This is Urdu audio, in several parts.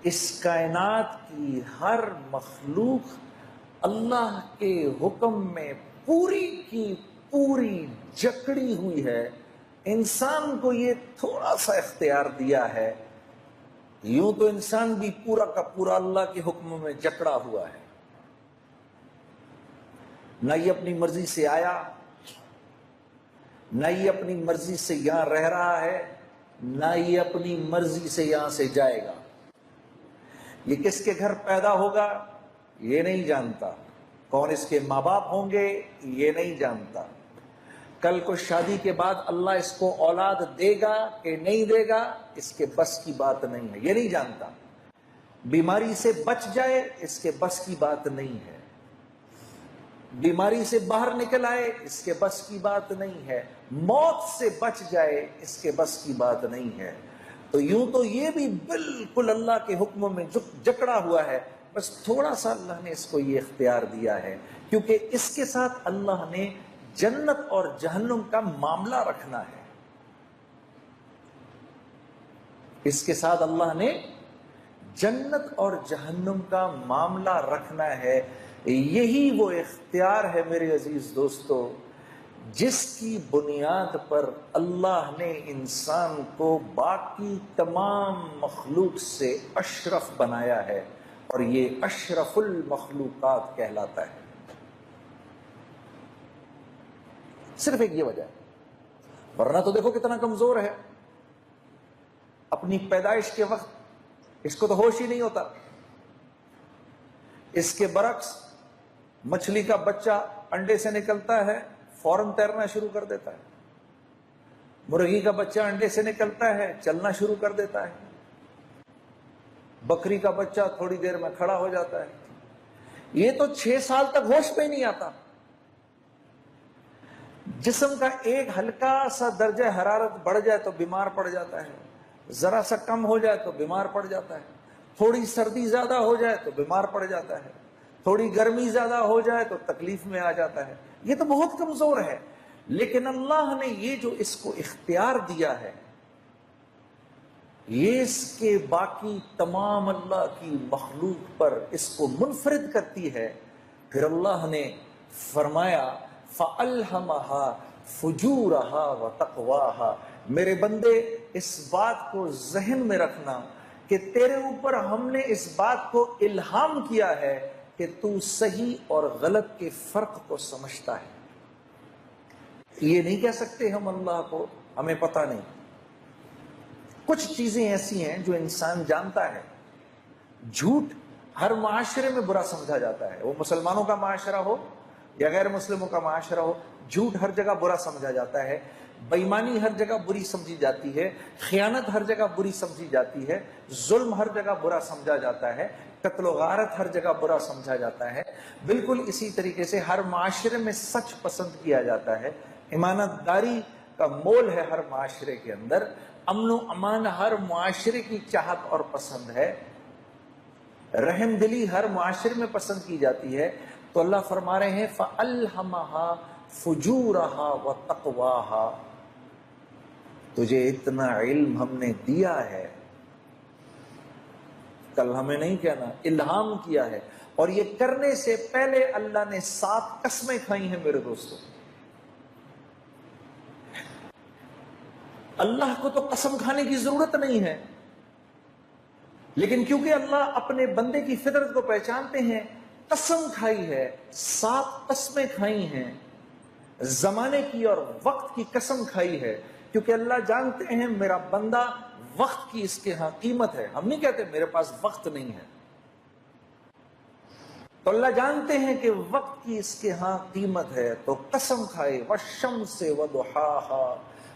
اس کائنات کی ہر مخلوق اللہ کے حکم میں پوری کی پوری جکڑی ہوئی ہے. انسان کو یہ تھوڑا سا اختیار دیا ہے. یوں تو انسان بھی پورا کا پورا اللہ کے حکم میں جکڑا ہوا ہے. نہ یہ اپنی مرضی سے آیا، نہ یہ اپنی مرضی سے یہاں رہ رہا ہے، نہ یہ اپنی مرضی سے یہاں سے جائے گا. یہ کس کے گھر پیدا ہوگا یہ نہیں جانتا، کون اس کے ماں باپ ہوں گے یہ نہیں جانتا، کل کو شادی کے بعد اللہ اس کو اولاد دے گا کہ نہیں دے گا اس کے بس کی بات نہیں ہے، یہ نہیں جانتا. بیماری سے بچ جائے اس کے بس کی بات نہیں ہے، بیماری سے باہر نکل آئے اس کے بس کی بات نہیں ہے، موت سے بچ جائے اس کے بس کی بات نہیں ہے. تو یوں تو یہ بھی بالکل اللہ کے حکم میں جکڑا ہوا ہے، بس تھوڑا سا اللہ نے اس کو یہ اختیار دیا ہے کیونکہ اس کے ساتھ اللہ نے جنت اور جہنم کا معاملہ رکھنا ہے. اس کے ساتھ اللہ نے جنت اور جہنم کا معاملہ رکھنا ہے. یہی وہ اختیار ہے میرے عزیز دوستو جس کی بنیاد پر اللہ نے انسان کو باقی تمام مخلوق سے اشرف بنایا ہے، اور یہ اشرف المخلوقات کہلاتا ہے. صرف ایک یہ وجہ ہے، ورنہ تو دیکھو کتنا کمزور ہے. اپنی پیدائش کے وقت اس کو تو ہوش ہی نہیں ہوتا. اس کے برعکس مچھلی کا بچہ انڈے سے نکلتا ہے فوراً تیرنا شروع کر دیتا ہے، مرغی کا بچہ انڈے سے نکلتا ہے چلنا شروع کر دیتا ہے، بکری کا بچہ تھوڑی دیر میں کھڑا ہو جاتا ہے. یہ تو 6 سال تک ہوش میں نہیں آتا. جسم کا ایک ہلکا سا درجہ حرارت بڑھ جائے تو بیمار پڑ جاتا ہے، ذرا سا کم ہو جائے تو بیمار پڑ جاتا ہے، تھوڑی سردی زیادہ ہو جائے تو بیمار پڑ جاتا ہے، تھوڑی گرمی زیادہ ہو جائے تو تکلیف میں آ جاتا ہے. یہ تو بہت کمزور ہے. لیکن اللہ نے یہ جو اس کو اختیار دیا ہے یہ اس کے باقی تمام اللہ کی مخلوق پر اس کو منفرد کرتی ہے. پھر اللہ نے فرمایا فَأَلْهَمَهَا فُجُورَهَا وَتَقْوَاهَا. میرے بندے اس بات کو ذہن میں رکھنا کہ تیرے اوپر ہم نے اس بات کو الہام کیا ہے کہ تو صحیح اور غلط کے فرق کو سمجھتا ہے. یہ نہیں کہہ سکتے ہم اللہ کو ہمیں پتہ نہیں. کچھ چیزیں ایسی ہیں جو انسان جانتا ہے. جھوٹ ہر معاشرے میں برا سمجھا جاتا ہے، وہ مسلمانوں کا معاشرہ ہو یا غیر مسلموں کا معاشرہ ہو، جھوٹ ہر جگہ برا سمجھا جاتا ہے، بےایمانی ہر جگہ بری سمجھی جاتی ہے، خیانت ہر جگہ بری سمجھی جاتی ہے، ظلم ہر جگہ برا سمجھا جاتا ہے، قتل و غارت ہر جگہ برا سمجھا جاتا ہے. بالکل اسی طریقے سے ہر معاشرے میں سچ پسند کیا جاتا ہے، امانت داری کا مول ہے ہر معاشرے کے اندر، امن و امان ہر معاشرے کی چاہت اور پسند ہے، رحم دلی ہر معاشرے میں پسند کی جاتی ہے. تو اللہ فرما رہے ہیں فَأَلْهَمَهَا فُجُورَهَا وَتَقْوَاهَا. تجھے اتنا علم ہم نے دیا ہے، کل ہمیں نہیں کہنا، الہام کیا ہے. اور یہ کرنے سے پہلے اللہ نے 7 قسمیں کھائی ہیں میرے دوستوں. اللہ کو تو قسم کھانے کی ضرورت نہیں ہے، لیکن کیونکہ اللہ اپنے بندے کی فطرت کو پہچانتے ہیں قسم کھائی ہے. 7 قسمیں کھائی ہیں، زمانے کی اور وقت کی قسم کھائی ہے، کیونکہ اللہ جانتے ہیں میرا بندہ وقت کی اس کے ہاں قیمت ہے. ہم نہیں کہتے میرے پاس وقت نہیں ہے، تو اللہ جانتے ہیں کہ وقت کی اس کے ہاں قیمت ہے، تو قسم کھائے وَالشَّمْسِ وَضُحَاهَا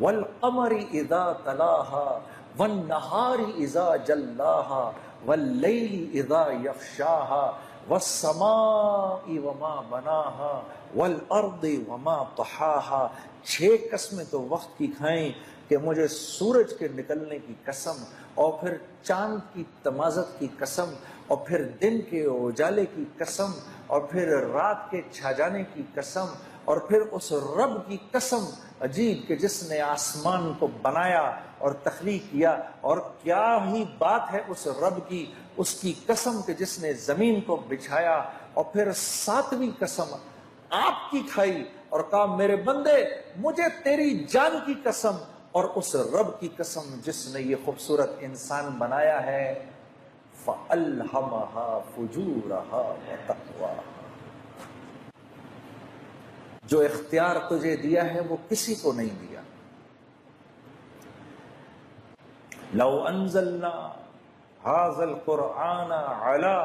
وَالْقَمَرِ إِذَا تَلَاهَا وَالنَّهَارِ إِذَا جَلَّاهَا وَاللَّيْلِ إِذَا يَغْشَاهَا وَالسَّمَاءِ وَمَا بَنَاهَا وَالْأَرْضِ وَمَا طَحَاهَا. 6 قسمیں تو وقت کی کھائیں کہ مجھے سورج کے نکلنے کی قسم، اور پھر چاند کی تمازت کی قسم، اور پھر دن کے اجالے کی قسم، اور پھر رات کے چھا جانے کی قسم، اور پھر اس رب کی قسم عجیب کہ جس نے آسمان کو بنایا اور تخلیق کیا. اور کیا ہی بات ہے اس رب کی، اس کی قسم کہ جس نے زمین کو بچھایا، اور پھر ساتویں قسم آپ کی کھائی اور کہا میرے بندے مجھے تیری جان کی قسم، اور اس رب کی قسم جس نے یہ خوبصورت انسان بنایا ہے، فَأَلْهَمَهَا فُجُورَهَا وَتَقْوَاهَا۔ جو اختیار تجھے دیا ہے وہ کسی کو نہیں دیا۔ لو انزلنا هذا القرآن على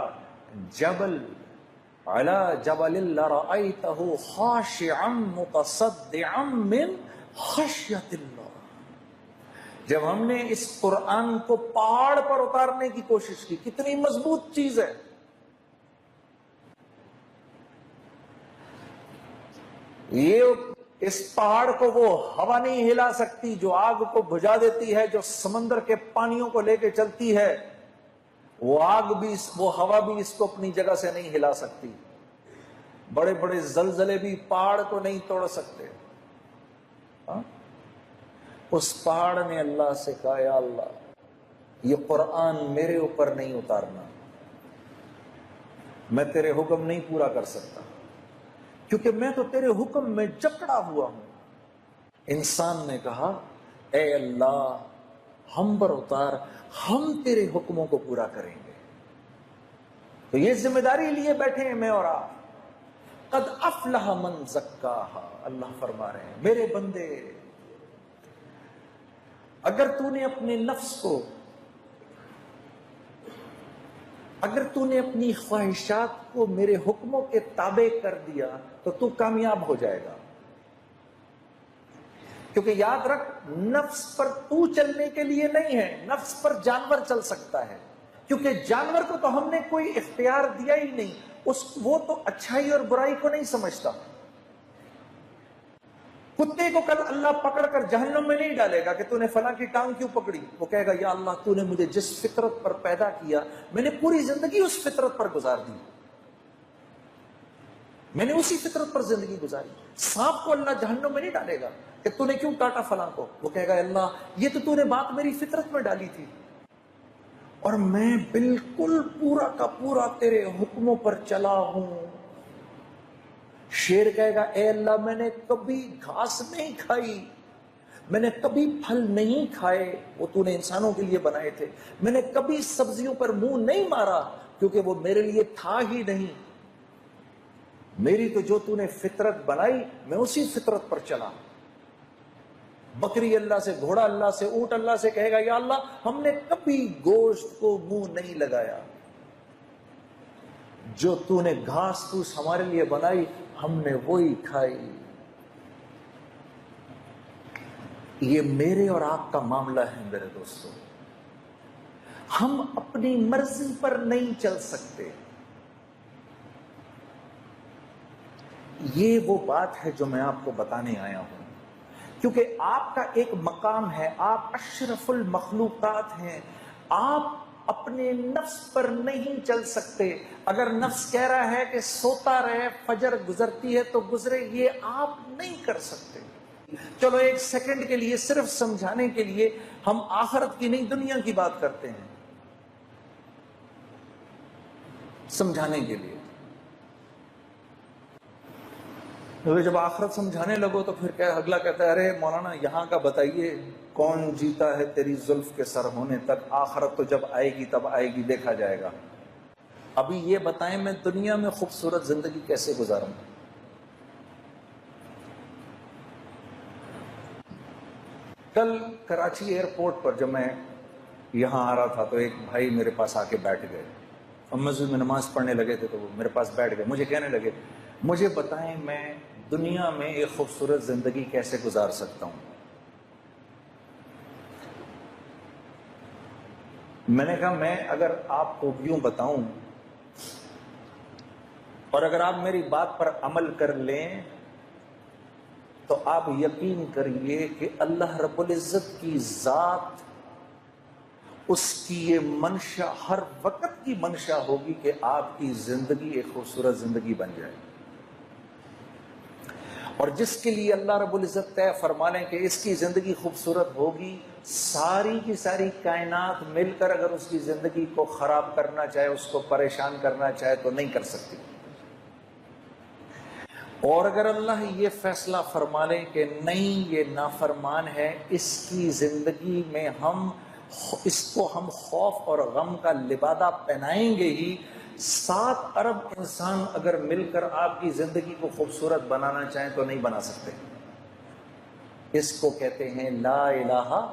جبل لرأيته خاشعا متصدعا من خشية الله۔ جب ہم نے اس قرآن کو پہاڑ پر اتارنے کی کوشش کی، کتنی مضبوط چیز ہے، یہ اس پہاڑ کو وہ ہوا نہیں ہلا سکتی جو آگ کو بجھا دیتی ہے، جو سمندر کے پانیوں کو لے کے چلتی ہے، وہ آگ بھی وہ ہوا بھی اس کو اپنی جگہ سے نہیں ہلا سکتی، بڑے بڑے زلزلے بھی پہاڑ کو نہیں توڑ سکتے۔ اس پہاڑ نے اللہ سے کہا یا اللہ یہ قرآن میرے اوپر نہیں اتارنا، میں تیرے حکم نہیں پورا کر سکتا، کیونکہ میں تو تیرے حکم میں جکڑا ہوا ہوں۔ انسان نے کہا اے اللہ ہم پر اتار، ہم تیرے حکموں کو پورا کریں گے۔ تو یہ ذمہ داری لیے بیٹھے ہیں میں اور آپ۔ قد افلح من زکاہا، اللہ فرما رہے ہیں میرے بندے اگر تو نے اپنے نفس کو، اگر تو نے اپنی خواہشات کو میرے حکموں کے تابع کر دیا تو تو کامیاب ہو جائے گا۔ کیونکہ یاد رکھ نفس پر تو چلنے کے لیے نہیں ہے، نفس پر جانور چل سکتا ہے، کیونکہ جانور کو تو ہم نے کوئی اختیار دیا ہی نہیں، وہ تو اچھائی اور برائی کو نہیں سمجھتا۔ کتے کو کل اللہ پکڑ کر جہنم میں نہیں ڈالے گا کہ تو نے فلاں کی ٹانگ کیوں پکڑی، وہ کہے گا یا اللہ تو نے مجھے جس فطرت پر پیدا کیا میں نے پوری زندگی اس فطرت پر گزار دی، میں نے اسی فطرت پر زندگی گزاری۔ سانپ کو اللہ جہنم میں نہیں ڈالے گا کہ تو نے کیوں کاٹا فلاں کو، وہ کہے گا اللہ یہ تو نے بات میری فطرت میں ڈالی تھی اور میں بالکل پورا کا پورا تیرے حکموں پر چلا ہوں۔ شیر کہے گا اے اللہ میں نے کبھی گھاس نہیں کھائی، میں نے کبھی پھل نہیں کھائے، وہ تو نے انسانوں کے لیے بنائے تھے، میں نے کبھی سبزیوں پر منہ نہیں مارا کیونکہ وہ میرے لیے تھا ہی نہیں، میری تو جو تو نے فطرت بنائی میں اسی فطرت پر چلا۔ بکری اللہ سے، گھوڑا اللہ سے، اونٹ اللہ سے کہے گا یا اللہ ہم نے کبھی گوشت کو منہ نہیں لگایا، جو تو نے گھاس پھوس ہمارے لیے بنائی ہم نے وہی کھائی۔ یہ میرے اور آپ کا معاملہ ہے میرے دوستوں، ہم اپنی مرضی پر نہیں چل سکتے۔ یہ وہ بات ہے جو میں آپ کو بتانے آیا ہوں، کیونکہ آپ کا ایک مقام ہے، آپ اشرف المخلوقات ہیں، آپ اپنے نفس پر نہیں چل سکتے۔ اگر نفس کہہ رہا ہے کہ سوتا رہے فجر گزرتی ہے تو گزرے، یہ آپ نہیں کر سکتے۔ چلو ایک سیکنڈ کے لیے صرف سمجھانے کے لیے ہم آخرت کی نہیں دنیا کی بات کرتے ہیں، سمجھانے کے لیے۔ جب آخرت سمجھانے لگو تو پھر اگلا کہتا ہے ارے مولانا یہاں کا بتائیے کون جیتا ہے تیری زلف کے سر ہونے تک، آخرت تو جب آئے گی تب آئے گی، دیکھا جائے گا، ابھی یہ بتائیں میں دنیا میں خوبصورت زندگی کیسے گزاروں۔ کل کراچی ایئرپورٹ پر جب میں یہاں آ رہا تھا تو ایک بھائی میرے پاس آ کے بیٹھ گئے، ہم مسجد میں نماز پڑھنے لگے تھے تو وہ میرے پاس بیٹھ گئے، مجھے کہنے لگے مجھے بتائیں میں دنیا میں ایک خوبصورت زندگی کیسے گزار سکتا ہوں۔ میں نے کہا میں اگر آپ کو یوں بتاؤں اور اگر آپ میری بات پر عمل کر لیں تو آپ یقین کریے کہ اللہ رب العزت کی ذات، اس کی یہ منشا ہر وقت کی منشا ہوگی کہ آپ کی زندگی ایک خوبصورت زندگی بن جائے۔ اور جس کے لیے اللہ رب العزت طے فرما لیں کہ اس کی زندگی خوبصورت ہوگی، ساری کی ساری کائنات مل کر اگر اس کی زندگی کو خراب کرنا چاہے، اس کو پریشان کرنا چاہے تو نہیں کر سکتی۔ اور اگر اللہ یہ فیصلہ فرما لیں کہ نہیں یہ نافرمان ہے، اس کی زندگی میں اس کو ہم خوف اور غم کا لبادہ پہنائیں گے ہی، 7 ارب انسان اگر مل کر آپ کی زندگی کو خوبصورت بنانا چاہیں تو نہیں بنا سکتے۔ اس کو کہتے ہیں لا الہ